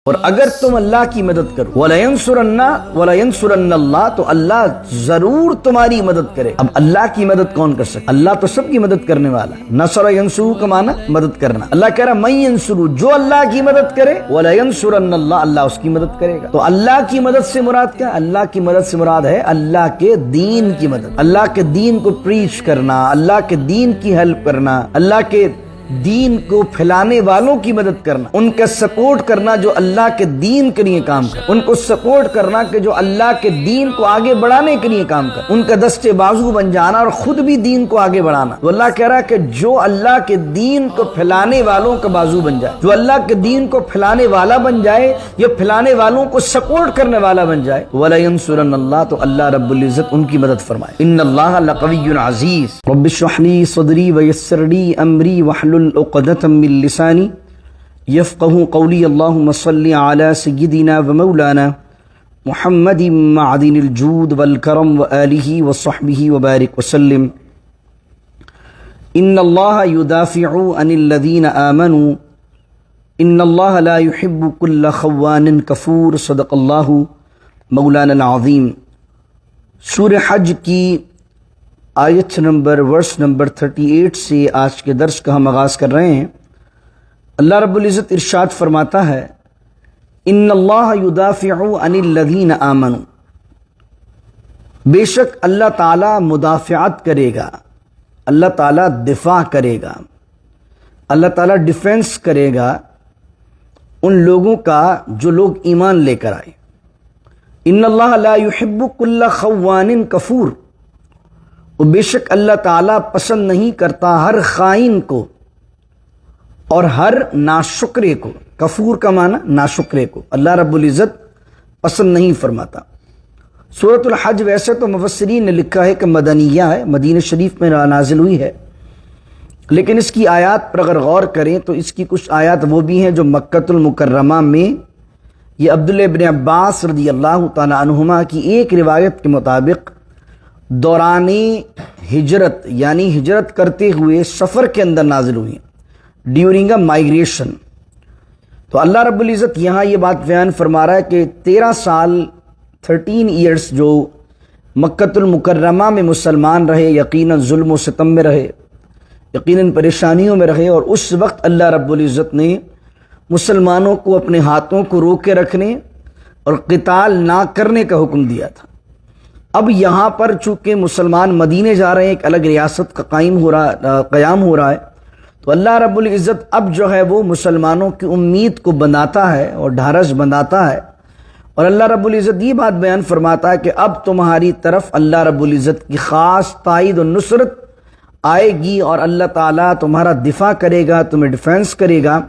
اور اگر تم اللہ کی مدد کرو وَلَيَنْصُرَنَّ اللَّهُ تو اللہ ضرور تمہاری مدد کرے۔ اب اللہ کی مدد کون کر سکتا؟ اللہ تو سب کی مدد کرنے والا ہے۔ نصر ینصر کا معنی مدد کرنا۔ اللہ کہہ رہا مَن يَنْصُرُ جو اللہ کی مدد کرے وَلَيَنْصُرَنَّ اللَّهُ اللہ اس کی مدد کرے گا۔ تو اللہ کی مدد سے مراد کیا؟ اللہ کی مدد سے مراد ہے اللہ کے دین کی مدد، اللہ کے دین کو پریچ کرنا، اللہ کے دین کی ہیلپ کرنا، اللہ کے دین کو پھیلانے والوں کی مدد کرنا، ان کا سپورٹ کرنا جو اللہ کے دین کے لیے کام کر، ان کو سپورٹ کرنا کہ جو اللہ کے دین کو آگے بڑھانے کے لیے کام کر، ان کا دستے بازو بن جانا اور خود بھی دین کو آگے بڑھانا۔ تو اللہ کہہ رہا ہے کہ جو اللہ کے دین کو پھیلانے والوں کا بازو بن جائے، جو اللہ کے دین کو پھیلانے والا بن جائے یا پھیلانے والوں کو سپورٹ کرنے والا بن جائے، وَلَيَنْصُرَنَّ اللَّهُ تو اللہ رب العزت ان کی مدد فرمائے۔ ان اللہ لقوی عزیز رب اشرح لی صدری ویسر لی امری واحلل عقدۃ من لسانی یفقهوا قولی اللهم صل علی سیدنا ومولانا محمد معدن الجود والکرم وآلہ وصحبہ وبارک وسلم۔ ان اللہ یدافع عن الذین آمنوا ان اللہ لا يحب كل خوان کفور۔ صدق اللہ مولانا العظیم۔ سورہ حج کی آیت نمبر ورس نمبر 38 سے آج کے درس کا ہم آغاز کر رہے ہیں۔ اللہ رب العزت ارشاد فرماتا ہے ان اللہ یدافع عن الذین آمنوا، بے شک اللہ تعالیٰ مدافعت کرے گا، اللہ تعالیٰ دفاع کرے گا، اللہ تعالیٰ ڈیفنس کرے گا ان لوگوں کا جو لوگ ایمان لے کر آئے۔ ان اللہ لا يحب كل خوان کفور، اور بے شک اللہ تعالیٰ پسند نہیں کرتا ہر خائن کو اور ہر ناشکرے کو۔ کفور کا معنی ناشکرے کو اللہ رب العزت پسند نہیں فرماتا۔ سورۃ الحج ویسے تو مفسرین نے لکھا ہے کہ مدنیہ ہے، مدینہ شریف میں نازل ہوئی ہے، لیکن اس کی آیات پر اگر غور کریں تو اس کی کچھ آیات وہ بھی ہیں جو مکۃ المکرمہ میں، یہ عبداللہ ابن عباس رضی اللہ تعالی عنہما کی ایک روایت کے مطابق دوران ہجرت یعنی ہجرت کرتے ہوئے سفر کے اندر نازل ہوئی، ڈیورنگ اے مائگریشن۔ تو اللہ رب العزت یہاں یہ بات بیان فرما رہا ہے کہ 13 سال 13 ایئرس جو مکۃ المکرمہ میں مسلمان رہے، یقیناً ظلم و ستم میں رہے، یقیناً پریشانیوں میں رہے، اور اس وقت اللہ رب العزت نے مسلمانوں کو اپنے ہاتھوں کو روک کے رکھنے اور قتال نہ کرنے کا حکم دیا تھا۔ اب یہاں پر چونکہ مسلمان مدینے جا رہے ہیں، ایک الگ ریاست کا قیام ہو رہا ہے، تو اللہ رب العزت اب جو ہے وہ مسلمانوں کی امید کو بندھاتا ہے اور ڈھارس بندھاتا ہے، اور اللہ رب العزت یہ بات بیان فرماتا ہے کہ اب تمہاری طرف اللہ رب العزت کی خاص تائید و نصرت آئے گی، اور اللہ تعالیٰ تمہارا دفاع کرے گا، تمہیں ڈیفنس کرے گا،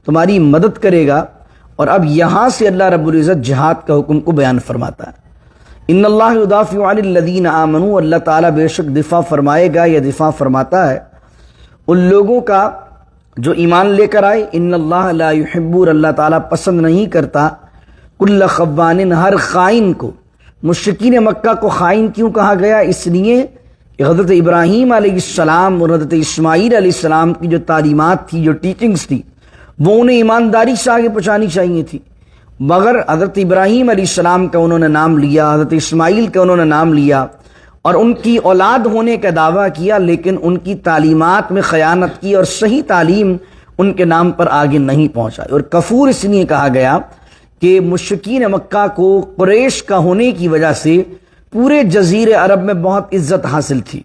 تمہاری مدد کرے گا۔ اور اب یہاں سے اللہ رب العزت جہاد کا حکم کو بیان فرماتا ہے۔ ان اللہ یدافع عن الذین آمنوا، اللہ تعالیٰ بے شک دفاع فرمائے گا یا دفاع فرماتا ہے ان لوگوں کا جو ایمان لے کر آئے۔ ان اللہ لا يحب، اللہ تعالیٰ پسند نہیں کرتا کل خوان ہر خائن کو۔ مشرکین مکہ کو خائن کیوں کہا گیا؟ اس لیے کہ حضرت ابراہیم علیہ السلام اور حضرت اسماعیل علیہ السلام کی جو تعلیمات تھی، جو ٹیچنگز تھی، وہ انہیں ایمانداری سے آگے پہنچانی چاہیے تھی، مگر حضرت ابراہیم علیہ السلام کا انہوں نے نام لیا، حضرت اسماعیل کا انہوں نے نام لیا اور ان کی اولاد ہونے کا دعویٰ کیا، لیکن ان کی تعلیمات میں خیانت کی اور صحیح تعلیم ان کے نام پر آگے نہیں پہنچائی۔ اور کفور اس لیے کہا گیا کہ مشرکین مکہ کو قریش کا ہونے کی وجہ سے پورے جزیرے عرب میں بہت عزت حاصل تھی۔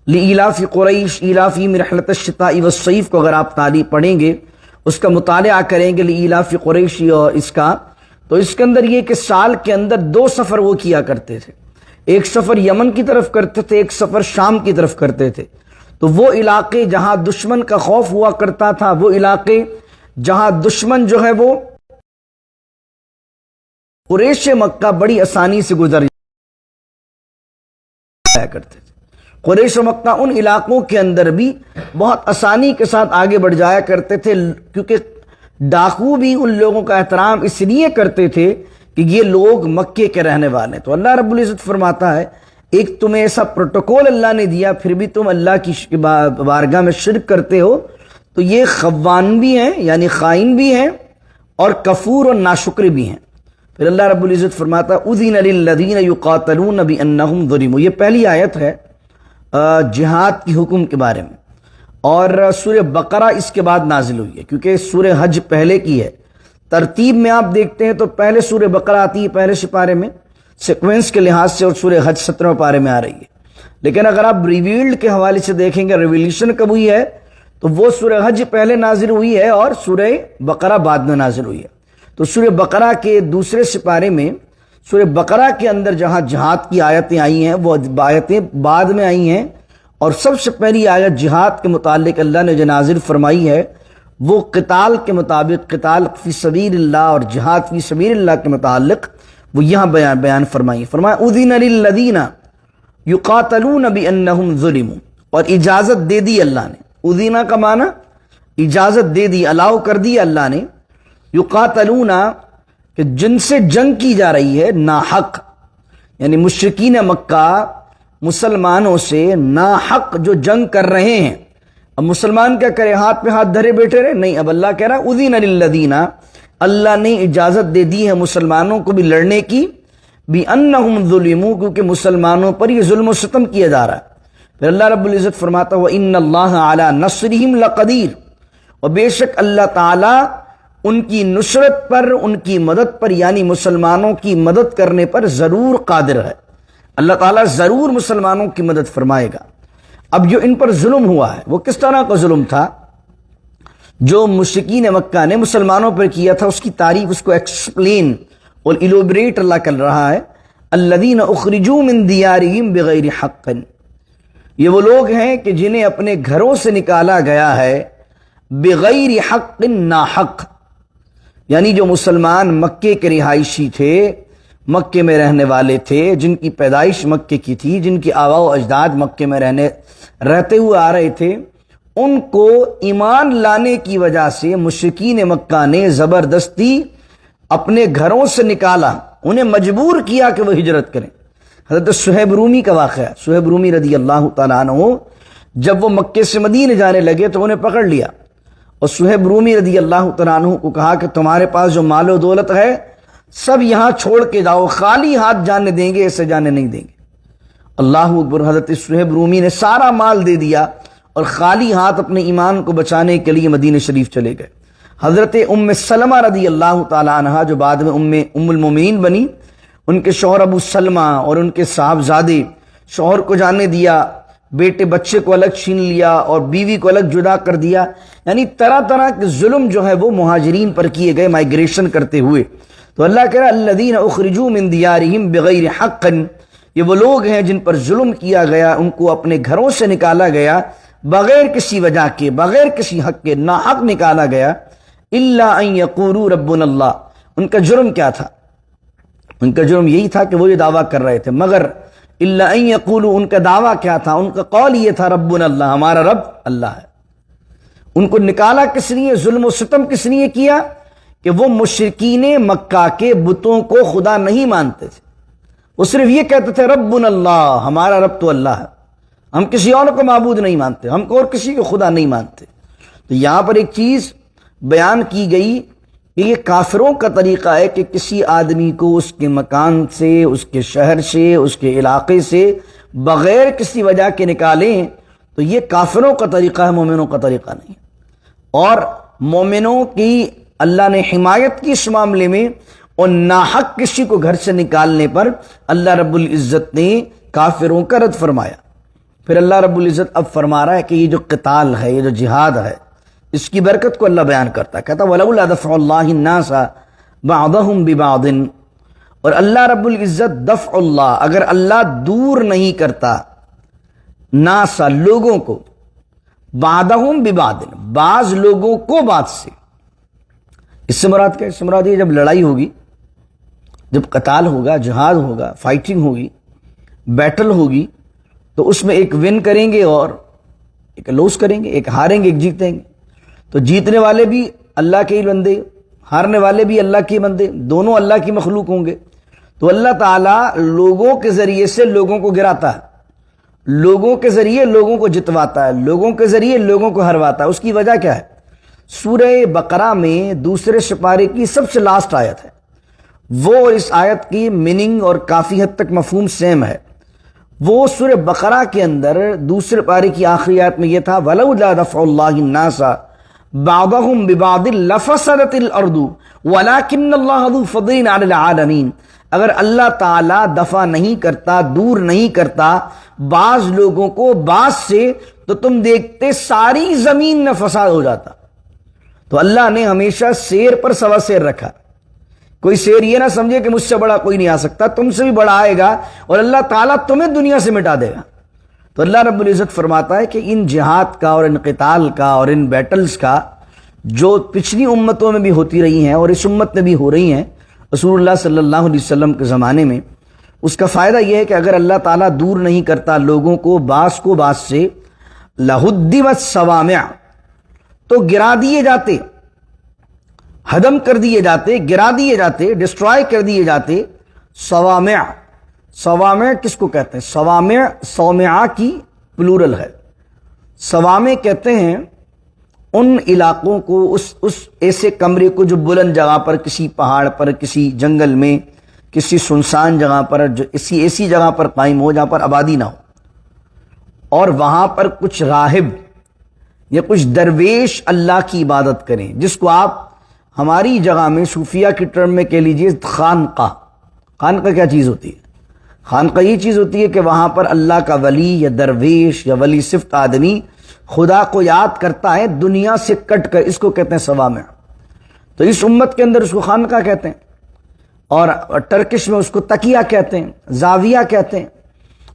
لإلاف قریش ایلافہم رحلۃ الشتاء والصیف کو اگر آپ تعلیم پڑھیں گے، اس کا مطالعہ کریں گے، لإلاف قریش اور اس کا، تو اس کے اندر یہ کہ سال کے اندر 2 سفر وہ کیا کرتے تھے، ایک سفر یمن کی طرف کرتے تھے، ایک سفر شام کی طرف کرتے تھے۔ تو وہ علاقے جہاں دشمن کا خوف ہوا کرتا تھا، وہ علاقے جہاں دشمن جو ہے وہ قریش مکہ بڑی آسانی سے گزر جایا کرتے تھے۔ قریش مکہ ان علاقوں کے اندر بھی بہت آسانی کے ساتھ آگے بڑھ جایا کرتے تھے، کیونکہ ڈاکو بھی ان لوگوں کا احترام اس لیے کرتے تھے کہ یہ لوگ مکے کے رہنے والے ہیں۔ تو اللہ رب العزت فرماتا ہے ایک تمہیں ایسا پروٹوکول اللہ نے دیا، پھر بھی تم اللہ کی بارگاہ میں شرک کرتے ہو، تو یہ خوان بھی ہیں یعنی خائن بھی ہیں اور کفور اور ناشکر بھی ہیں۔ پھر اللہ رب العزت فرماتا اذن للذین یقاتلون بانہم ظلموا، یہ پہلی آیت ہے جہاد کی حکم کے بارے میں، اور سورہ بقرہ اس کے بعد نازل ہوئی ہے، کیونکہ سورہ حج پہلے کی ہے۔ ترتیب میں آپ دیکھتے ہیں تو پہلے سورہ بقرہ آتی ہے پہلے سپارے میں سیکوینس کے لحاظ سے، اور سورہ حج 17 پارے میں آ رہی ہے۔ لیکن اگر آپ ریویلڈ کے حوالے سے دیکھیں گے ریویلیشن کب ہوئی ہے، تو وہ سورہ حج پہلے نازل ہوئی ہے اور سورہ بقرہ بعد میں نازل ہوئی ہے۔ تو سورہ بقرہ کے دوسرے سپارے میں، سورہ بقرہ کے اندر جہاں جہاد کی آیتیں آئی ہیں وہ آیتیں بعد میں آئی ہیں، اور سب سے پہلی آیت جہاد کے متعلق اللہ نے جو نازل فرمائی ہے وہ قتال کے مطابق، قتال فی سبیل اللہ اور جہاد فی سبیل اللہ کے متعلق وہ یہاں بیان فرمائی۔ فرمایا اذن للذین یقاتلون بانہم ظلموا، اور اجازت دے دی اللہ نے، اذینہ کا معنی اجازت دے دی، الاؤ کر دی اللہ نے، یقاتلون کہ جن سے جنگ کی جا رہی ہے ناحق، یعنی مشرکین مکہ مسلمانوں سے ناحق جو جنگ کر رہے ہیں۔ اب مسلمان کیا کرے، ہاتھ پہ ہاتھ دھرے بیٹھے رہے؟ نہیں، اب اللہ کہہ رہا اذن للذین، اللہ نے اجازت دے دی ہے مسلمانوں کو بھی لڑنے کی، بانہم ظلموا، کیونکہ مسلمانوں پر یہ ظلم و ستم کیا جا رہا ہے۔ پھر اللہ رب العزت فرماتا وَإِنَّ اللَّهَ عَلَى نَصْرِهِمْ لَقَدِيرٌ، اور بے شک اللہ تعالیٰ ان کی نصرت پر، ان کی مدد پر، یعنی مسلمانوں کی مدد کرنے پر ضرور قادر ہے۔ اللہ تعالیٰ ضرور مسلمانوں کی مدد فرمائے گا۔ اب جو ان پر ظلم ہوا ہے وہ کس طرح کا ظلم تھا؟ جو مشرکین مکہ نے مسلمانوں پر کیا تھا اس کی تعریف، اس کو ایکسپلین اور ایلوبریٹ اللہ کر رہا ہے۔ الذین اخرجوا من دیارہم بغیر حق، یہ وہ لوگ ہیں کہ جنہیں اپنے گھروں سے نکالا گیا ہے بغیر حق، ناحق، یعنی جو مسلمان مکے کے رہائشی تھے، مکے میں رہنے والے تھے، جن کی پیدائش مکے کی تھی، جن کی آباء و اجداد مکے میں رہتے ہوئے آ رہے تھے، ان کو ایمان لانے کی وجہ سے مشرکین مکہ نے زبردستی اپنے گھروں سے نکالا، انہیں مجبور کیا کہ وہ ہجرت کریں۔ حضرت صہیب رومی کا واقعہ، صہیب رومی رضی اللہ تعالیٰ عنہ جب وہ مکے سے مدینے جانے لگے تو انہیں پکڑ لیا، اور صہیب رومی رضی اللہ تعالیٰ عنہ کو کہا کہ تمہارے پاس جو مال و دولت ہے سب یہاں چھوڑ کے جاؤ، خالی ہاتھ جانے دیں گے، ایسے جانے نہیں دیں گے۔ اللہ اکبر، حضرت صہیب رومی نے سارا مال دے دیا اور خالی ہاتھ اپنے ایمان کو بچانے کے لیے مدینہ شریف چلے گئے۔ حضرت ام سلمہ رضی اللہ تعالیٰ عنہ جو بعد میں ام المومنین بنی، ان کے شوہر ابو سلمہ اور ان کے صاحبزادے، شوہر کو جانے دیا، بیٹے بچے کو الگ چھین لیا اور بیوی کو الگ جدا کر دیا، یعنی طرح طرح کے ظلم جو ہے وہ مہاجرین پر کیے گئے مائیگریشن کرتے ہوئے۔ تو اللہ کہہ رہا الذین اخرجوا من دیارہم بغیر حق، یہ وہ لوگ ہیں جن پر ظلم کیا گیا، ان کو اپنے گھروں سے نکالا گیا بغیر کسی وجہ کے، بغیر کسی حق کے، ناحق نکالا گیا۔ الا ان یقولوا ربنا اللہ، ان کا جرم کیا تھا؟ ان کا جرم یہی تھا کہ وہ یہ دعویٰ کر رہے تھے، مگر الا ان یقولوا، ان کا دعویٰ کیا تھا؟ ان کا قول یہ تھا ربنا اللہ، ہمارا رب اللہ ہے۔ ان کو نکالا کس لیے، ظلم و ستم کس لیے کیا؟ کہ وہ مشرکین مکہ کے بتوں کو خدا نہیں مانتے تھے، وہ صرف یہ کہتے تھے ربنا اللہ، ہمارا رب تو اللہ ہے، ہم کسی اور کو معبود نہیں مانتے، ہم کو اور کسی کو خدا نہیں مانتے۔ تو یہاں پر ایک چیز بیان کی گئی کہ یہ کافروں کا طریقہ ہے کہ کسی آدمی کو اس کے مکان سے، اس کے شہر سے، اس کے علاقے سے بغیر کسی وجہ کے نکالیں، تو یہ کافروں کا طریقہ ہے، مومنوں کا طریقہ نہیں۔ اور مومنوں کی اللہ نے حمایت کی اس معاملے میں، اور ناحق کسی کو گھر سے نکالنے پر اللہ رب العزت نے کافروں کا رد فرمایا۔ پھر اللہ رب العزت اب فرما رہا ہے کہ یہ جو قتال ہے، یہ جو جہاد ہے، اس کی برکت کو اللہ بیان کرتا ہے، کہتا وَلَوْلَا دَفْعُ اللَّهِ النَّاسَ بَعْضَهُمْ بِبَعْضٍ، اور اللہ رب العزت دفع اللہ، اگر اللہ دور نہیں کرتا ناسا لوگوں کو، بعضهم ببعض، بعض لوگوں کو بعض سے، اس سے مراد کیا ہے؟ اس سے مراد یہ جب لڑائی ہوگی، جب قتال ہوگا، جہاد ہوگا، فائٹنگ ہوگی، بیٹل ہوگی، تو اس میں ایک ون کریں گے اور ایک لوز کریں گے، ایک ہاریں گے ایک جیتیں گے۔ تو جیتنے والے بھی اللہ کے ہی بندے، ہارنے والے بھی اللہ کے بندے، دونوں اللہ کی مخلوق ہوں گے۔ تو اللہ تعالیٰ لوگوں کے ذریعے سے لوگوں کو گراتا ہے، لوگوں کے ذریعے لوگوں کو جتواتا ہے، لوگوں کے ذریعے لوگوں کو ہرواتا ہے۔ اس کی وجہ کیا ہے؟ سورہ بقرہ میں دوسرے سپارے کی سب سے لاسٹ آیت ہے، وہ اس آیت کی میننگ اور کافی حد تک مفہوم سیم ہے۔ وہ سورہ بقرہ کے اندر دوسرے پارے کی آخری آیت میں یہ تھا وَلَوْلَا دَفْعُ اللَّهِ النَّاسَ بَعْضَهُمْ بِبَعْضٍ لَفَسَدَتِ الْأَرْضُ وَلَكِنَّ اللَّهَ ذُو فَضْلٍ عَلَى الْعَالَمِينَ۔ اگر اللہ تعالیٰ دفع نہیں کرتا، دور نہیں کرتا بعض لوگوں کو بعض سے، تو تم دیکھتے ساری زمین میں فساد ہو جاتا۔ تو اللہ نے ہمیشہ سیر پر سوا سیر رکھا۔ کوئی شیر یہ نہ سمجھے کہ مجھ سے بڑا کوئی نہیں آ سکتا، تم سے بھی بڑا آئے گا اور اللہ تعالیٰ تمہیں دنیا سے مٹا دے گا۔ تو اللہ رب العزت فرماتا ہے کہ ان جہاد کا اور ان قتال کا اور ان بیٹلز کا جو پچھلی امتوں میں بھی ہوتی رہی ہیں اور اس امت میں بھی ہو رہی ہیں رسول اللہ صلی اللہ علیہ وسلم کے زمانے میں، اس کا فائدہ یہ ہے کہ اگر اللہ تعالیٰ دور نہیں کرتا لوگوں کو بعض سے، لہدمت صوامع، تو گرا دیے جاتے، ہدم کر دیے جاتے، گرا دیے جاتے، ڈسٹرائے کر دیے جاتے صوامع۔ صوامع کس کو کہتے ہیں؟ صوامع صومعہ کی پلورل ہے۔ صوامع کہتے ہیں ان علاقوں کو، اس ایسے کمرے کو جو بلند جگہ پر، کسی پہاڑ پر، کسی جنگل میں، کسی سنسان جگہ پر، جو ایسی جگہ پر قائم ہو جہاں پر آبادی نہ ہو، اور وہاں پر کچھ راہب یا کچھ درویش اللہ کی عبادت کریں، جس کو آپ ہماری جگہ میں صوفیہ کی ٹرم میں کہہ لیجئے خانقاہ۔ خانقاہ کیا چیز ہوتی ہے؟ خانقاہ یہ چیز ہوتی ہے کہ وہاں پر اللہ کا ولی یا درویش یا ولی صفت آدمی خدا کو یاد کرتا ہے دنیا سے کٹ کر، اس کو کہتے ہیں صوامع۔ تو اس امت کے اندر اس کو خانقاہ کہتے ہیں، اور ٹرکش میں اس کو تکیہ کہتے ہیں، زاویہ کہتے ہیں۔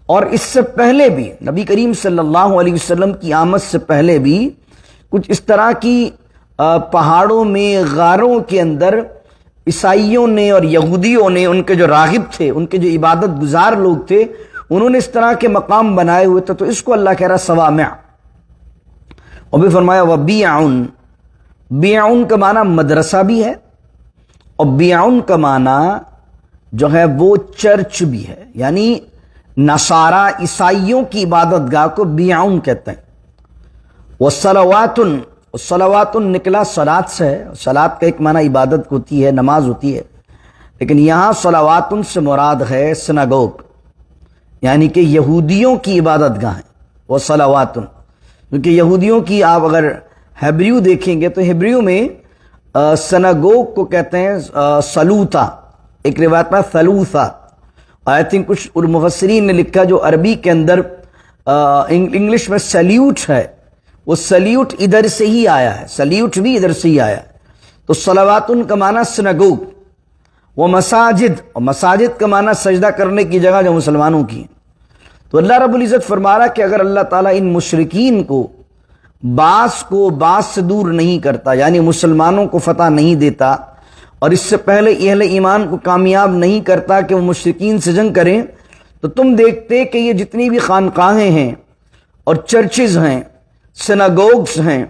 اور اس سے پہلے بھی نبی کریم صلی اللہ علیہ وسلم کی آمد سے پہلے بھی کچھ اس طرح کی پہاڑوں میں، غاروں کے اندر عیسائیوں نے اور یہودیوں نے، ان کے جو راغب تھے، ان کے جو عبادت گزار لوگ تھے، انہوں نے اس طرح کے مقام بنائے ہوئے تھے، تو اس کو اللہ کہہ رہا صوامع۔ اور بھی فرمایا وَبِيَعٌ، بیعٌ کا معنی مدرسہ بھی ہے، اور بیعٌ کا معنی جو ہے وہ چرچ بھی ہے، یعنی نصارہ عیسائیوں کی عبادت گاہ کو بیعٌ کہتے ہیں۔ وَصَلَوَاتٌ، صلوات نکلا صلات سے ہے، صلات کا ایک معنی عبادت ہوتی ہے، نماز ہوتی ہے، لیکن یہاں صلوات سے مراد ہے سناگوگ، یعنی کہ یہودیوں کی عبادت گاہ ہیں وہ صلوات۔ کیونکہ یہودیوں کی آپ اگر ہیبریو دیکھیں گے تو ہیبریو میں سناگوگ کو کہتے ہیں سلوتا، ایک روایت میں ثلوثا۔ آئی تھنک کچھ مفسرین نے لکھا جو عربی کے اندر انگلش میں سیلیوٹ ہے، وہ سلیوٹ ادھر سے ہی آیا ہے، سلیوٹ بھی ادھر سے ہی آیا ہے۔ تو صلوات کا معنی سنگوگ، وہ مساجد، اور مساجد کا معنی سجدہ کرنے کی جگہ جو مسلمانوں کی ہیں۔ تو اللہ رب العزت فرما رہا کہ اگر اللہ تعالیٰ ان مشرکین کو بعض سے دور نہیں کرتا، یعنی مسلمانوں کو فتح نہیں دیتا، اور اس سے پہلے اہل ایمان کو کامیاب نہیں کرتا کہ وہ مشرکین سے جنگ کریں، تو تم دیکھتے کہ یہ جتنی بھی خانقاہیں ہیں اور چرچز ہیں، سناگوگس ہیں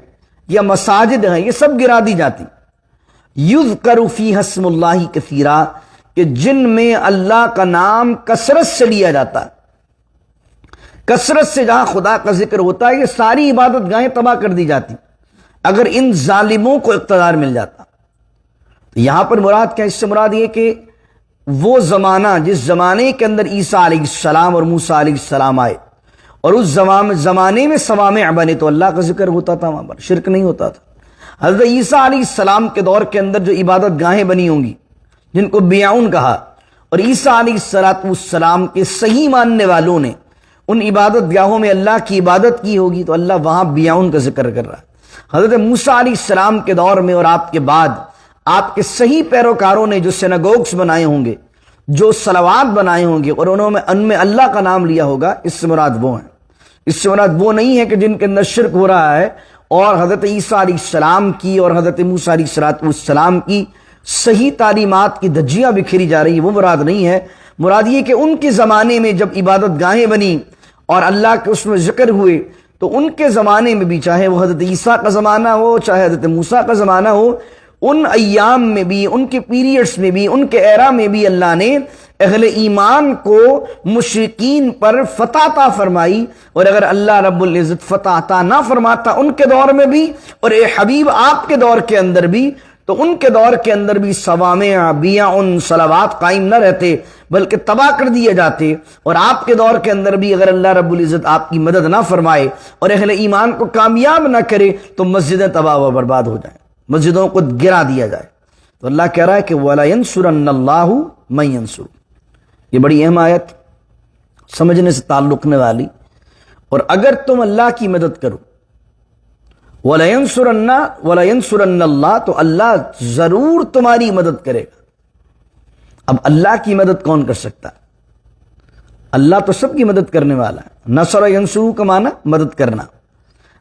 یا مساجد ہیں، یہ سب گرا دی جاتی۔ یذکر فیہا اسم اللہ کثیرا، کہ جن میں اللہ کا نام کثرت سے لیا جاتا ہے، کثرت سے جہاں خدا کا ذکر ہوتا ہے، یہ ساری عبادت گاہیں تباہ کر دی جاتی اگر ان ظالموں کو اقتدار مل جاتا۔ تو یہاں پر مراد کیا؟ اس سے مراد یہ کہ وہ زمانہ، جس زمانے کے اندر عیسیٰ علیہ السلام اور موسیٰ علیہ السلام آئے، اور اس زمانے میں صوامع بنے، تو اللہ کا ذکر ہوتا تھا، وہاں پر شرک نہیں ہوتا تھا۔ حضرت عیسیٰ علیہ السلام کے دور کے اندر جو عبادت گاہیں بنی ہوں گی جن کو بیعون کہا، اور عیسیٰ علیہ السلام کے صحیح ماننے والوں نے ان عبادت گاہوں میں اللہ کی عبادت کی ہوگی، تو اللہ وہاں بیعون کا ذکر کر رہا ہے۔ حضرت موسیٰ علیہ السلام کے دور میں اور آپ کے بعد آپ کے صحیح پیروکاروں نے جو سیناگوگس بنائے ہوں گے، جو صلوات بنائے ہوں گے، اور انہوں نے ان میں اللہ کا نام لیا ہوگا، اس سے مراد وہ ہیں۔ اس سے مراد وہ نہیں ہے کہ جن کے اندر شرک ہو رہا ہے اور حضرت عیسیٰ علیہ السلام کی اور حضرت موسیٰ علیہ السلام کی صحیح تعلیمات کی دھجیاں بکھیری جا رہی ہیں، وہ مراد نہیں ہے۔ مراد یہ کہ ان کے زمانے میں جب عبادت گاہیں بنی اور اللہ کے اس میں ذکر ہوئے، تو ان کے زمانے میں بھی، چاہے وہ حضرت عیسیٰ کا زمانہ ہو، چاہے حضرت موسیٰ کا زمانہ ہو، ان ایام میں بھی، ان کے پیریڈز میں بھی، ان کے ایرا میں بھی اللہ نے اہل ایمان کو مشرکین پر فتح عطا فرمائی، اور اگر اللہ رب العزت فتح عطا نہ فرماتا ان کے دور میں بھی اور اے حبیب آپ کے دور کے اندر بھی، تو ان کے دور کے اندر بھی صوامع، بیع، صلوات قائم نہ رہتے بلکہ تباہ کر دیے جاتے، اور آپ کے دور کے اندر بھی اگر اللہ رب العزت آپ کی مدد نہ فرمائے اور اہل ایمان کو کامیاب نہ کرے تو مسجدیں تباہ و برباد ہو جائیں، مسجدوں کو گرا دیا جائے۔ تو اللہ کہہ رہا ہے کہ وَلَا يَنْصُرَنَّ اللَّهُ مَن يَنْصُرُ، یہ بڑی اہم آیت، سمجھنے سے تعلق رکھنے والی۔ اور اگر تم اللہ کی مدد کرو، وَلَا يَنْصُرَنَّ اللَّهُ، تو اللہ ضرور تمہاری مدد کرے گا۔ اب اللہ کی مدد کون کر سکتا ہے؟ اللہ تو سب کی مدد کرنے والا ہے۔ نصر ینصرو کا معنی مدد کرنا۔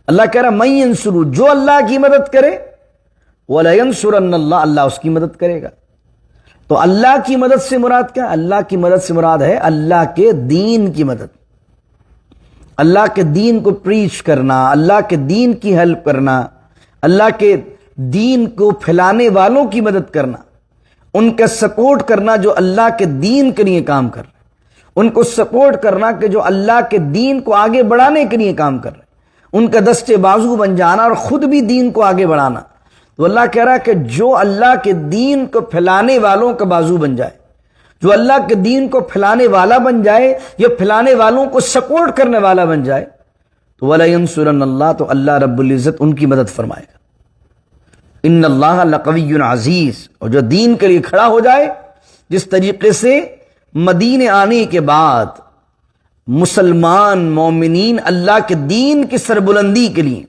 اللہ کہہ رہا من ینصرو، جو اللہ کی مدد کرے، وَلَا يَنْصُرَنَّ اللَّهُ، اللہ اس کی مدد کرے گا۔ تو اللہ کی مدد سے مراد کیا؟ اللہ کی مدد سے مراد ہے اللہ کے دین کی مدد، اللہ کے دین کو پریچ کرنا، اللہ کے دین کی ہیلپ کرنا، اللہ کے دین کو پھیلانے والوں کی مدد کرنا، ان کا سپورٹ کرنا جو اللہ کے دین کے لیے کام کر رہے ہیں، ان کو سپورٹ کرنا کہ جو اللہ کے دین کو آگے بڑھانے کے لیے کام کر رہے ہیں، ان کا دستے بازو بن جانا اور خود بھی دین کو آگے بڑھانا۔ تو اللہ کہہ رہا ہے کہ جو اللہ کے دین کو پھیلانے والوں کا بازو بن جائے، جو اللہ کے دین کو پھیلانے والا بن جائے یا پھیلانے والوں کو سپورٹ کرنے والا بن جائے، تو وَلَا يَنْصُرَنَّ اللَّهُ، تو اللہ رب العزت ان کی مدد فرمائے گا۔ ان اللہ لقوی عزیز، اور جو دین کے لیے کھڑا ہو جائے، جس طریقے سے مدینے آنے کے بعد مسلمان مومنین اللہ کے دین کی سربلندی کے لیے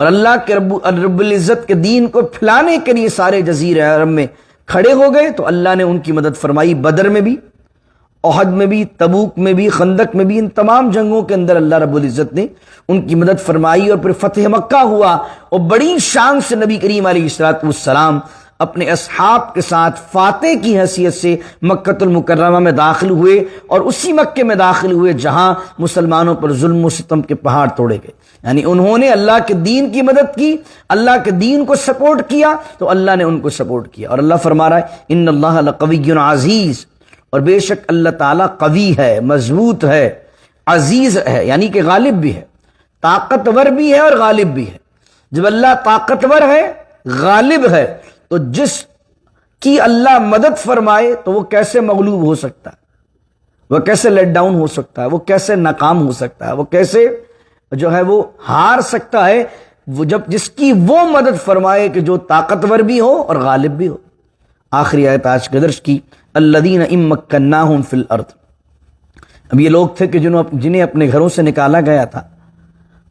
اور اللہ کے رب العزت کے دین کو پھیلانے کے لیے سارے جزیرہ عرب میں کھڑے ہو گئے، تو اللہ نے ان کی مدد فرمائی۔ بدر میں بھی، احد میں بھی، تبوک میں بھی، خندق میں بھی، ان تمام جنگوں کے اندر اللہ رب العزت نے ان کی مدد فرمائی، اور پھر فتح مکہ ہوا، اور بڑی شان سے نبی کریم علیہ الصلوۃ والسلام اپنے اصحاب کے ساتھ فاتح کی حیثیت سے مکۃ المکرمہ میں داخل ہوئے، اور اسی مکے میں داخل ہوئے جہاں مسلمانوں پر ظلم و ستم کے پہاڑ توڑے گئے۔ یعنی انہوں نے اللہ کے دین کی مدد کی، اللہ کے دین کو سپورٹ کیا، تو اللہ نے ان کو سپورٹ کیا۔ اور اللہ فرما رہا ہے ان اللہ لقوی عزیز، اور بے شک اللہ تعالیٰ قوی ہے، مضبوط ہے، عزیز ہے، یعنی کہ غالب بھی ہے، طاقتور بھی ہے اور غالب بھی ہے۔ جب اللہ طاقتور ہے، غالب ہے، تو جس کی اللہ مدد فرمائے تو وہ کیسے مغلوب ہو سکتا ہے، وہ کیسے لیٹ ڈاؤن ہو سکتا ہے، وہ کیسے ناکام ہو سکتا ہے، وہ کیسے جو ہے وہ ہار سکتا ہے، وہ جب جس کی وہ مدد فرمائے کہ جو طاقتور بھی ہو اور غالب بھی ہو۔ آخری آیت آج کے درس کی، الذین ان مکناہم فی الارض، اب یہ لوگ تھے کہ جنہیں اپنے گھروں سے نکالا گیا تھا،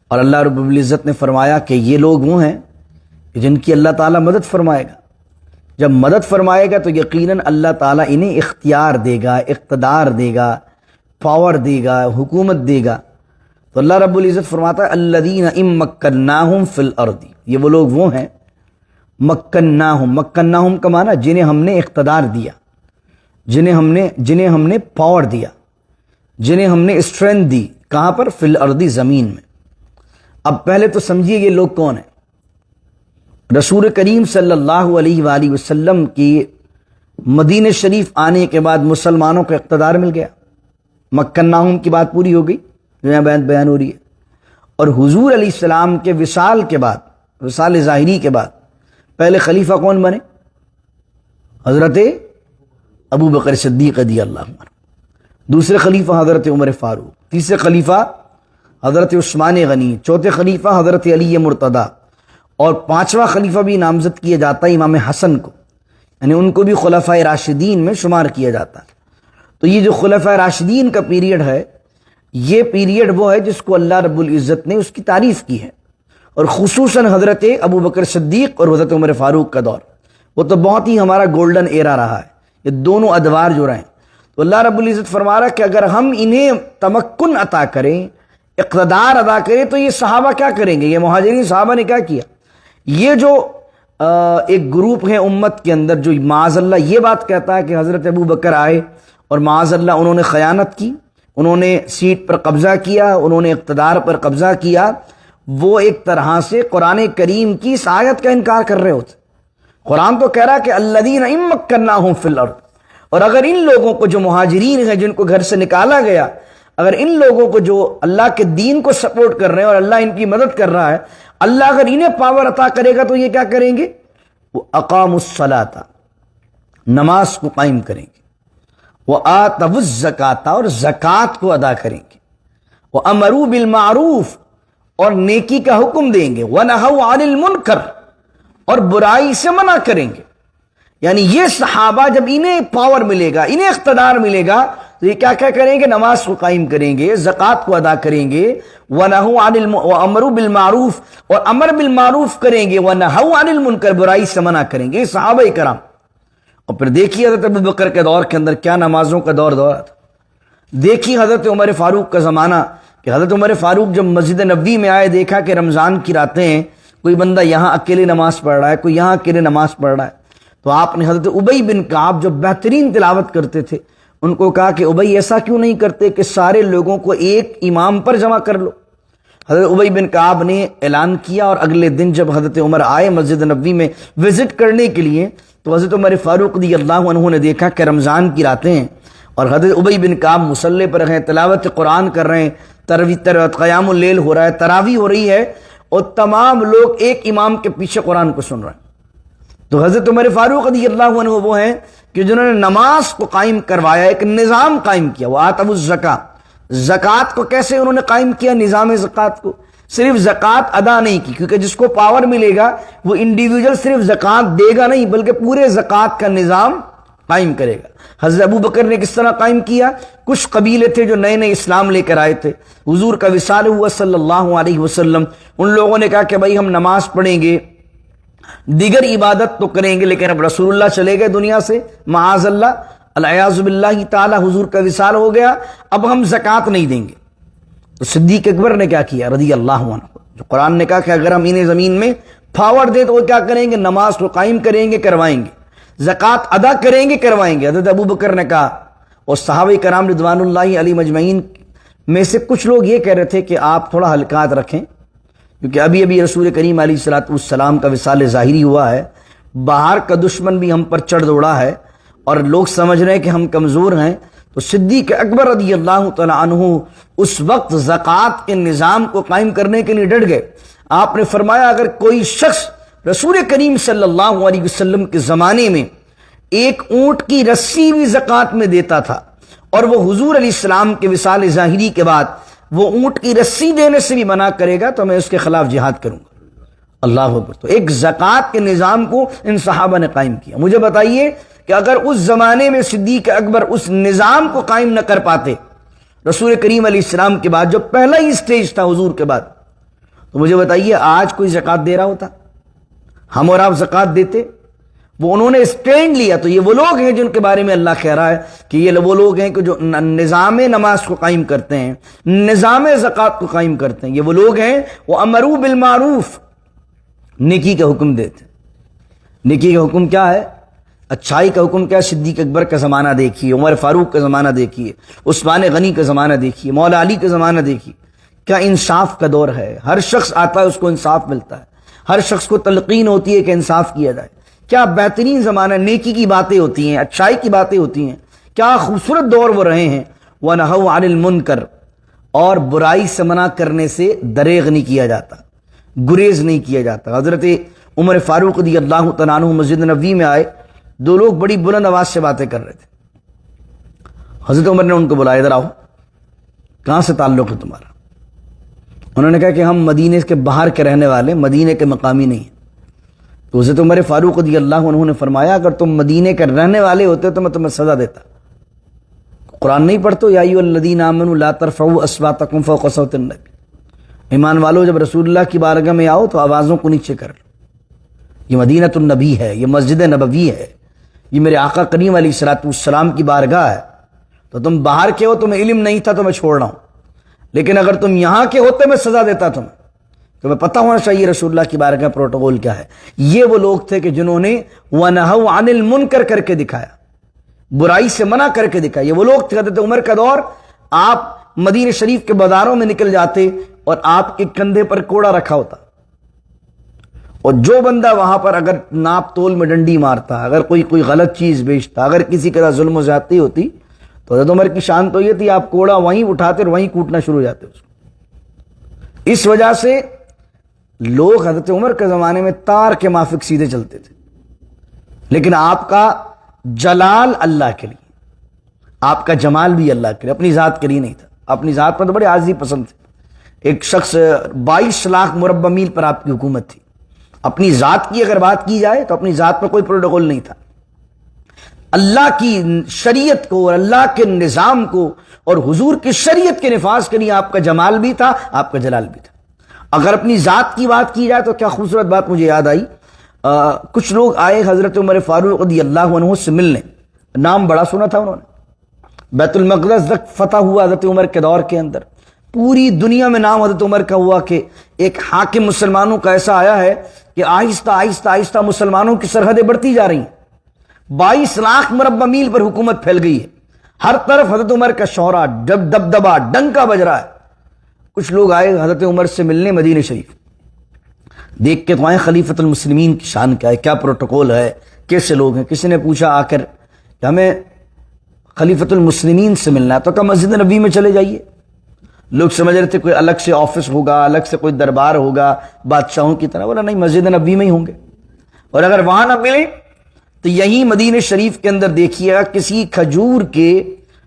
اور اللہ رب العزت نے فرمایا کہ یہ لوگ وہ ہیں جن کی اللہ تعالیٰ مدد فرمائے گا۔ جب مدد فرمائے گا تو یقیناً اللہ تعالیٰ انہیں اختیار دے گا، اقتدار دے گا، پاور دے گا، حکومت دے گا۔ تو اللہ رب العزت فرماتا ہے الذین ان مکناہم فی الارض، یہ وہ لوگ وہ ہیں مکناہم کا معنی جنہیں ہم نے اقتدار دیا، جنہیں ہم نے پاور دیا، جنہیں ہم نے اسٹرینتھ دی۔ کہاں پر؟ فی الارض، زمین میں۔ اب پہلے تو سمجھیے یہ لوگ کون ہیں۔ رسول کریم صلی اللہ علیہ وآلہ وسلم کی مدینہ شریف آنے کے بعد مسلمانوں کو اقتدار مل گیا، مکناہم کی بات پوری ہو گئی جو یہاں بیان ہو رہی ہے۔ اور حضور علیہ السلام کے وصال کے بعد، وصال ظاہری کے بعد، پہلے خلیفہ کون بنے؟ حضرت ابو بکر صدیق رضی اللہ عنہ، دوسرے خلیفہ حضرت عمر فاروق، تیسرے خلیفہ حضرت عثمان غنی، چوتھے خلیفہ حضرت علی مرتضیٰ، اور پانچواں خلیفہ بھی نامزد کیا جاتا ہے امام حسن کو، یعنی ان کو بھی خلفائے راشدین میں شمار کیا جاتا ہے۔ تو یہ جو خلفائے راشدین کا پیریڈ ہے، یہ پیریڈ وہ ہے جس کو اللہ رب العزت نے اس کی تعریف کی ہے، اور خصوصاً حضرت ابو بکر صدیق اور حضرت عمر فاروق کا دور، وہ تو بہت ہی ہمارا گولڈن ایرا رہا ہے۔ یہ دونوں ادوار جو رہے، تو اللہ رب العزت فرما رہا ہے کہ اگر ہم انہیں تمکن عطا کریں، اقتدار ادا کریں، تو یہ صحابہ کیا کریں گے؟ یہ مہاجرین صحابہ نے کیا کیا؟ یہ جو ایک گروپ ہے امت کے اندر جو معاذ اللہ یہ بات کہتا ہے کہ حضرت ابو بکر آئے اور معاذ اللہ انہوں نے خیانت کی، انہوں نے سیٹ پر قبضہ کیا، انہوں نے اقتدار پر قبضہ کیا، وہ ایک طرح سے قرآن کریم کی اس آیت کا انکار کر رہے ہوتے۔ قرآن تو کہہ رہا ہے کہ الذین ان مکناہم فی الارض، اور اگر ان لوگوں کو جو مہاجرین ہیں جن کو گھر سے نکالا گیا، اگر ان لوگوں کو جو اللہ کے دین کو سپورٹ کر رہے ہیں اور اللہ ان کی مدد کر رہا ہے، اللہ اگر انہیں پاور عطا کرے گا تو یہ کیا کریں گے؟ وہ اقاموا الصلاۃ، نماز کو قائم کریں گے، وآتوا الزکاۃ، اور زکوٰۃ کو ادا کریں گے، وامروا بالمعروف، اور نیکی کا حکم دیں گے، ونہوا عن المنکر، اور برائی سے منع کریں گے۔ یعنی یہ صحابہ جب انہیں پاور ملے گا، انہیں اقتدار ملے گا، تو یہ کیا کیا کریں گے؟ نماز کو قائم کریں گے، زکوٰۃ کو ادا کریں گے، وامروا بالمعروف، اور امر بالمعروف کریں گے، ونہوا عن المنکر، برائی سے منع کریں گے، صحابہ کرام۔ اور پھر دیکھیے حضرت ابوبکر کے دور کے اندر کیا نمازوں کا دور تھا۔ دیکھیے حضرت عمر فاروق کا زمانہ، کہ حضرت عمر فاروق جب مسجد نبوی میں آئے، دیکھا کہ رمضان کی راتیں ہیں، کوئی بندہ یہاں اکیلے نماز پڑھ رہا ہے، کوئی یہاں اکیلے نماز پڑھ رہا ہے، تو آپ نے حضرت ابی بن کعب جو بہترین تلاوت کرتے تھے ان کو کہا کہ ابی ایسا کیوں نہیں کرتے کہ سارے لوگوں کو ایک امام پر جمع کر لو۔ حضرت ابی بن کعب نے اعلان کیا، اور اگلے دن جب حضرت عمر آئے مسجد نبوی میں وزٹ کرنے کے لیے، تو حضرت عمر فاروق رضی اللہ عنہ نے دیکھا کہ رمضان کی راتیں ہیں اور حضرت ابی بن کعب مصلی پر ہیں، تلاوت قرآن کر رہے ہیں، قیام اللیل ہو رہا ہے، تراویح ہو رہی ہے، اور تمام لوگ ایک امام کے پیچھے قرآن کو سن رہے ہیں۔ تو حضرت عمر فاروق رضی اللہ عنہ وہ ہیں کہ جنہوں نے نماز کو قائم کروایا، ایک نظام قائم کیا۔ وآتوا الزکاۃ، زکوٰۃ کو کیسے انہوں نے قائم کیا؟ نظام زکوٰۃ کو، صرف زکوٰۃ ادا نہیں کی، کیونکہ جس کو پاور ملے گا وہ انڈیویجول صرف زکوٰۃ دے گا نہیں، بلکہ پورے زکوٰۃ کا نظام قائم کرے گا۔ حضرت ابو بکر نے کس طرح قائم کیا؟ کچھ قبیلے تھے جو نئے نئے اسلام لے کر آئے تھے، حضور کا وصال ہوا صلی اللہ علیہ وسلم، ان لوگوں نے کہا کہ بھائی ہم نماز پڑھیں گے، دیگر عبادت تو کریں گے، لیکن اب رسول اللہ چلے گئے دنیا سے معاذ اللہ، العیاذ باللہ تعالی، حضور کا وصال ہو گیا، اب ہم زکوٰۃ نہیں دیں گے۔ تو صدیق اکبر نے کیا کیا رضی اللہ عنہ، جو قرآن نے کہا کہ اگر ہم انہیں زمین میں پاور دیں تو وہ کیا کریں گے؟ نماز کو قائم کریں گے، کروائیں گے، زکوٰۃ ادا کریں گے، کروائیں گے۔ حضرت ابو بکر نے کہا، اور صحابہ کرام رضوان اللہ علیہ مجمعین میں سے کچھ لوگ یہ کہہ رہے تھے کہ آپ تھوڑا حلقات رکھیں، کیونکہ ابھی ابھی رسول کریم علیہ الصلوۃ والسلام کا وصال ظاہری ہوا ہے، باہر کا دشمن بھی ہم پر چڑھ دوڑا ہے، اور لوگ سمجھ رہے ہیں کہ ہم کمزور ہیں۔ تو صدیق اکبر رضی اللہ تعالیٰ عنہ اس وقت زکوٰۃ کے نظام کو قائم کرنے کے لیے ڈٹ گئے۔ آپ نے فرمایا اگر کوئی شخص رسول کریم صلی اللہ علیہ وسلم کے زمانے میں ایک اونٹ کی رسی بھی زکوٰۃ میں دیتا تھا، اور وہ حضور علیہ السلام کے وصال ظاہری کے بعد وہ اونٹ کی رسی دینے سے بھی منع کرے گا تو میں اس کے خلاف جہاد کروں گا۔ اللہ اکبر۔ تو ایک زکوٰۃ کے نظام کو ان صحابہ نے قائم کیا۔ مجھے بتائیے کہ اگر اس زمانے میں صدیق اکبر اس نظام کو قائم نہ کر پاتے رسول کریم علیہ السلام کے بعد، جو پہلا ہی سٹیج تھا حضور کے بعد، تو مجھے بتائیے آج کوئی زکوٰۃ دے رہا ہوتا؟ ہم اور آپ زکوٰۃ دیتے؟ وہ انہوں نے اسٹینڈ لیا۔ تو یہ وہ لوگ ہیں جن کے بارے میں اللہ کہہ رہا ہے کہ یہ وہ لوگ ہیں کہ جو نظام نماز کو قائم کرتے ہیں، نظام زکوٰۃ کو قائم کرتے ہیں، یہ وہ لوگ ہیں وہ امروا بالمعروف، نیکی کا حکم دیتے ہیں۔ نیکی کا حکم کیا ہے؟ اچھائی کا حکم کیا ہے؟ صدیق اکبر کا زمانہ دیکھیے، عمر فاروق کا زمانہ دیکھیے، عثمان غنی کا زمانہ دیکھیے، مولا علی کا زمانہ دیکھیے، کیا انصاف کا دور ہے۔ ہر شخص آتا ہے اس کو انصاف ملتا ہے، ہر شخص کو تلقین ہوتی ہے کہ انصاف کیا جائے۔ کیا بہترین زمانہ، نیکی کی باتیں ہوتی ہیں، اچھائی کی باتیں ہوتی ہیں، کیا خوبصورت دور وہ رہے ہیں۔ وَنَهَوْا عَنِ الْمُنْكَرِ، اور برائی سے منع کرنے سے دریغ نہیں کیا جاتا، گریز نہیں کیا جاتا۔ حضرت عمر فاروق رضی اللہ تعالیٰ عنہ مسجد نبوی میں آئے، دو لوگ بڑی بلند آواز سے باتیں کر رہے تھے۔ حضرت عمر نے ان کو بلایا، ادھر آؤ، کہاں سے تعلق ہے تمہارا؟ انہوں نے کہا کہ ہم مدینے کے باہر کے رہنے والے، مدینے کے مقامی نہیں ہیں۔ تو حضرت عمر فاروق رضی اللہ عنہ نے فرمایا اگر تم مدینے کے رہنے والے ہوتے تو میں تمہیں سزا دیتا۔ قرآن نہیں پڑھتے؟ یا ایھا الذین آمنوا لا ترفعوا اصواتکم فوق صوت النبی، ایمان والو جب رسول اللہ کی بارگاہ میں آؤ تو آوازوں کو نیچے کر لو۔ یہ مدینۃ النبی ہے، یہ مسجد نبوی ہے، یہ میرے آقا کریم علیہ الصلوۃ والسلام کی بارگاہ ہے۔ تو تم باہر کے ہو، تمہیں علم نہیں تھا تو میں چھوڑ رہا ہوں، لیکن اگر تم یہاں کے ہوتے میں سزا دیتا تمہیں۔ تمہیں پتہ ہونا چاہیے رسول اللہ کی بارگاہ پروٹوکول کیا ہے۔ یہ وہ لوگ تھے کہ جنہوں نے وَنَهَوْا عَنِ الْمُنْكَرِ کر کے دکھایا، برائی سے منع کر کے دکھایا۔ یہ وہ لوگ تھے، حضرت عمر کا دور، آپ مدینہ شریف کے بازاروں میں نکل جاتے اور آپ کے کندھے پر کوڑا رکھا ہوتا، اور جو بندہ وہاں پر اگر ناپ تول میں ڈنڈی مارتا، اگر کوئی غلط چیز بیچتا، اگر کسی طرح ظلم و زیادتی ہوتی، تو حضرت عمر کی شان تو یہ تھی آپ کوڑا وہیں اٹھاتے اور وہیں کوٹنا شروع ہو جاتے اس کو۔ اس وجہ سے لوگ حضرت عمر کے زمانے میں تار کے مافک سیدھے چلتے تھے، لیکن آپ کا جلال اللہ کے لیے، آپ کا جمال بھی اللہ کے لیے، اپنی ذات کے لیے نہیں تھا۔ اپنی ذات پر تو بڑے عاجزی پسند تھے۔ ایک شخص 22 لاکھ مربع میل پر آپ کی حکومت تھی، اپنی ذات کی اگر بات کی جائے تو اپنی ذات پر کوئی پروٹوکول نہیں تھا۔ اللہ کی شریعت کو اور اللہ کے نظام کو اور حضور کی شریعت کے نفاذ کے لیے آپ کا جمال بھی تھا، آپ کا جلال بھی تھا۔ اگر اپنی ذات کی بات کی جائے تو کیا خوبصورت بات مجھے یاد آئی، کچھ لوگ آئے حضرت عمر فاروق رضی اللہ عنہ سے ملنے، نام بڑا سنا تھا انہوں نے، بیت المقدس تک فتح ہوا حضرت عمر کے دور کے اندر، پوری دنیا میں نام حضرت عمر کا ہوا کہ ایک حاکم مسلمانوں کا ایسا آیا ہے کہ آہستہ آہستہ آہستہ مسلمانوں کی سرحدیں بڑھتی جا رہی ہیں، 22 لاکھ مربع میل پر حکومت پھیل گئی ہے، ہر طرف حضرت عمر کا شہرہ، دبدبا، ڈنکا بج رہا ہے۔ کچھ لوگ آئے حضرت عمر سے ملنے مدینہ شریف، دیکھ کے تو آئے خلیفۃ المسلمین کی شان کیا ہے، کیا پروٹوکول ہے، کیسے لوگ ہیں۔ کسی نے پوچھا آ کر کہ ہمیں خلیفۃ المسلمین سے ملنا ہے، تو کہا مسجد نبی میں چلے جائیے۔ لوگ سمجھ رہے تھے کوئی الگ سے آفس ہوگا، الگ سے کوئی دربار ہوگا بادشاہوں کی طرح، بولا نہیں، مسجد نبی میں ہی ہوں گے، اور اگر وہاں نہ ملے تو یہیں مدینہ شریف کے اندر دیکھیے گا کسی کھجور کے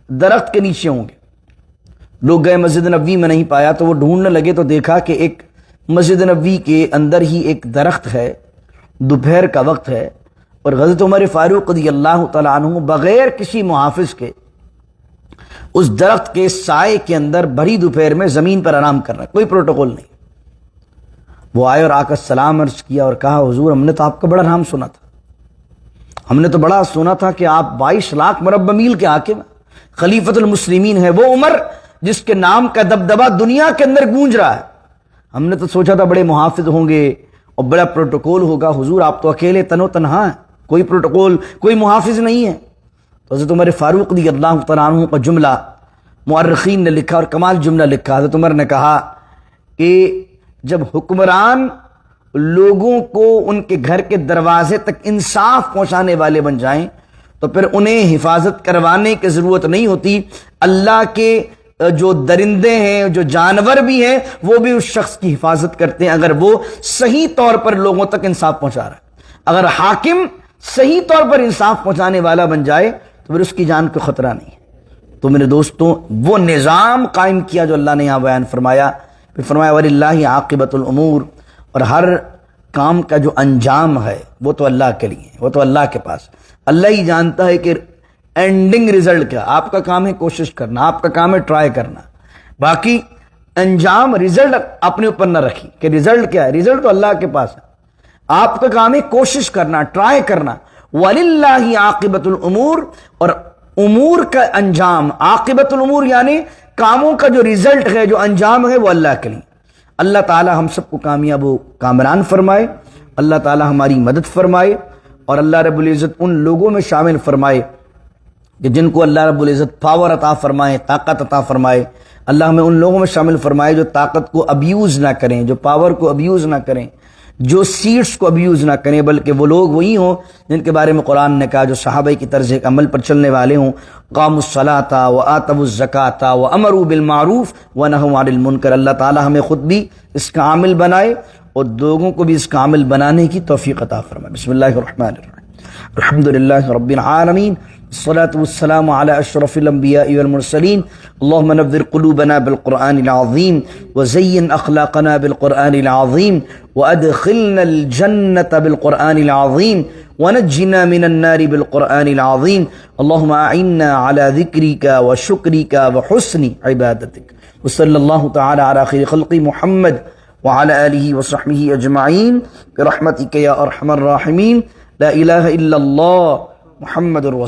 درخت کے نیچے ہوں گے۔ لوگ گئے مسجد نبوی میں نہیں پایا تو وہ ڈھونڈنے لگے تو دیکھا کہ ایک مسجد نبوی کے اندر ہی ایک درخت ہے، دوپہر کا وقت ہے، اور حضرت عمر فاروق رضی اللہ تعالیٰ عنہ بغیر کسی محافظ کے اس درخت کے سائے کے اندر بھری دوپہر میں زمین پر آرام کر رہے ہیں، کوئی پروٹوکول نہیں۔ وہ آئے اور آ کر سلام عرض کیا اور کہا حضور ہم نے تو آپ کا بڑا نام سنا تھا، ہم نے تو بڑا سنا تھا کہ آپ 22 لاکھ مربع میل کے حاکم ہیں، خلیفۃ المسلمین ہے، وہ عمر جس کے نام کا دبدبا دنیا کے اندر گونج رہا ہے۔ ہم نے تو سوچا تھا بڑے محافظ ہوں گے اور بڑا پروٹوکول ہوگا، حضور آپ تو اکیلے تن و تنہا ہیں، کوئی پروٹوکول، کوئی محافظ نہیں ہے۔ تو حضرت عمر فاروق رضی اللہ تعالیٰ عنہ کا جملہ مؤرخین نے لکھا اور کمال جملہ لکھا۔ حضرت عمر نے کہا کہ جب حکمران لوگوں کو ان کے گھر کے دروازے تک انصاف پہنچانے والے بن جائیں تو پھر انہیں حفاظت کروانے کی ضرورت نہیں ہوتی، اللہ کے جو درندے ہیں، جو جانور بھی ہیں، وہ بھی اس شخص کی حفاظت کرتے ہیں اگر وہ صحیح طور پر لوگوں تک انصاف پہنچا رہا ہے۔ اگر حاکم صحیح طور پر انصاف پہنچانے والا بن جائے تو پھر اس کی جان کو خطرہ نہیں ہے۔ تو میرے دوستوں، وہ نظام قائم کیا جو اللہ نے یہاں بیان فرمایا، پھر فرمایا وَلِلَّهِ عَاقِبَةُ الْأُمُورِ، اور ہر کام کا جو انجام ہے وہ تو اللہ کے لیے، وہ تو اللہ کے پاس، اللہ ہی جانتا ہے کہ اینڈنگ رزلٹ کیا۔ آپ کا کام ہے کوشش کرنا، آپ کا کام ہے ٹرائی کرنا، باقی انجام رزلٹ اپنے اوپر نہ رکھی کہ رزلٹ کیا ہے، رزلٹ تو اللہ کے پاس ہے۔ آپ کا کام ہے کوشش کرنا، ٹرائی کرنا۔ وَلِلَّهِ عَاقِبَةُ الْأُمُورِ، اور امور کا انجام، عاقبت الامور یعنی کاموں کا جو رزلٹ ہے، جو انجام ہے، وہ اللہ کے لیے۔ اللہ تعالی ہم سب کو کامیاب و کامران فرمائے، اللہ تعالی ہماری مدد فرمائے، اور اللہ رب العزت ان لوگوں میں شامل فرمائے کہ جن کو اللہ رب العزت پاور عطا فرمائے، طاقت عطا فرمائے۔ اللہ ہمیں ان لوگوں میں شامل فرمائے جو طاقت کو ابیوز نہ کریں، جو پاور کو ابیوز نہ کریں، جو سیٹس کو ابیوز نہ کریں، بلکہ وہ لوگ وہی ہوں جن کے بارے میں قرآن نے کہا جو صحابہ کی طرز عمل پر چلنے والے ہوں۔ قاموا الصلاۃ وآتوا الزکاۃ وامروا بالمعروف ونہوا عن المنکر۔ اللہ تعالی ہمیں خود بھی اس کا عامل بنائے اور لوگوں کو بھی اس کا عامل بنانے کی توفیق عطا فرمائے۔ بسم اللہ الرحمن الرحیم، الحمد للہ رب العالمین، الصلاة والسلام على أشرف الأنبياء والمرسلين، اللهم نذر قلوبنا بالقرآن العظيم وزين أخلاقنا بالقرآن العظيم وأدخلنا الجنة بالقرآن العظيم ونجنا من النار بالقرآن العظيم، اللهم أعنا على ذكرك وشكرك وحسن عبادتك، وصلى الله تعالى على خير خلق محمد وعلى آله وصحبه أجمعين برحمتك يا أرحم الراحمين، لا إله إلا الله محمد رسول